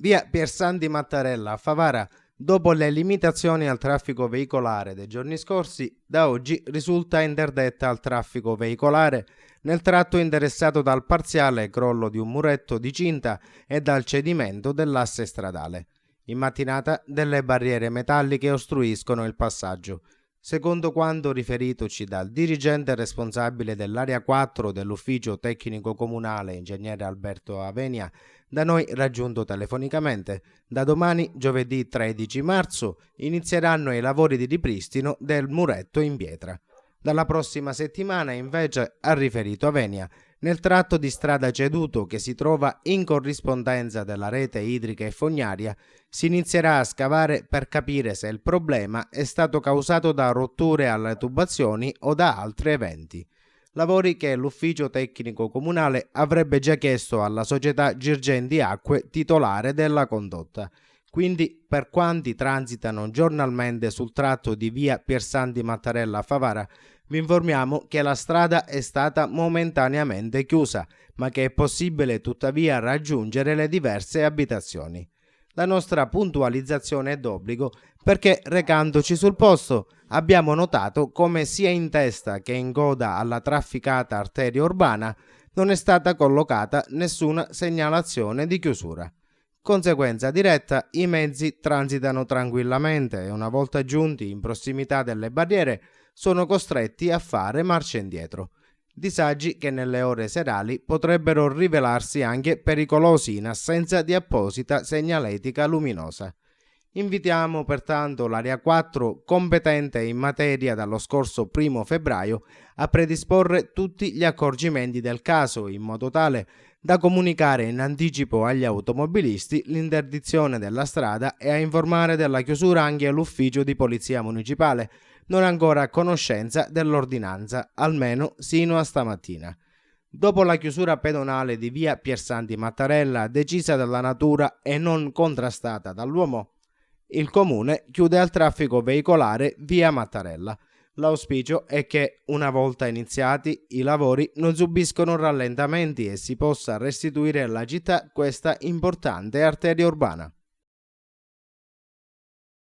Via Piersanti Mattarella a Favara, dopo le limitazioni al traffico veicolare dei giorni scorsi, da oggi risulta interdetta al traffico veicolare nel tratto interessato dal parziale crollo di un muretto di cinta e dal cedimento dell'asse stradale. In mattinata delle barriere metalliche ostruiscono il passaggio. Secondo quanto riferitoci dal dirigente responsabile dell'area 4 dell'ufficio tecnico comunale, ingegnere Alberto Avenia, da noi raggiunto telefonicamente, da domani, giovedì 13 marzo, inizieranno i lavori di ripristino del muretto in pietra. Dalla prossima settimana, invece, ha riferito Avenia, nel tratto di strada ceduto che si trova in corrispondenza della rete idrica e fognaria, si inizierà a scavare per capire se il problema è stato causato da rotture alle tubazioni o da altri eventi. Lavori che l'ufficio tecnico comunale avrebbe già chiesto alla società Girgenti Acque titolare della condotta. Quindi, per quanti transitano giornalmente sul tratto di via Piersanti Mattarella a Favara, vi informiamo che la strada è stata momentaneamente chiusa, ma che è possibile tuttavia raggiungere le diverse abitazioni. La nostra puntualizzazione è d'obbligo perché, recandoci sul posto, abbiamo notato come sia in testa che in coda alla trafficata arteria urbana non è stata collocata nessuna segnalazione di chiusura. Conseguenza diretta, i mezzi transitano tranquillamente e una volta giunti in prossimità delle barriere sono costretti a fare marcia indietro. Disagi che nelle ore serali potrebbero rivelarsi anche pericolosi in assenza di apposita segnaletica luminosa. Invitiamo pertanto l'Area 4, competente in materia dallo scorso 1 febbraio, a predisporre tutti gli accorgimenti del caso in modo tale da comunicare in anticipo agli automobilisti l'interdizione della strada e a informare della chiusura anche l'ufficio di polizia municipale, non ancora a conoscenza dell'ordinanza, almeno sino a stamattina. Dopo la chiusura pedonale di via Piersanti Mattarella, decisa dalla natura e non contrastata dall'uomo, il comune chiude al traffico veicolare via Mattarella. L'auspicio è che, una volta iniziati, i lavori non subiscono rallentamenti e si possa restituire alla città questa importante arteria urbana.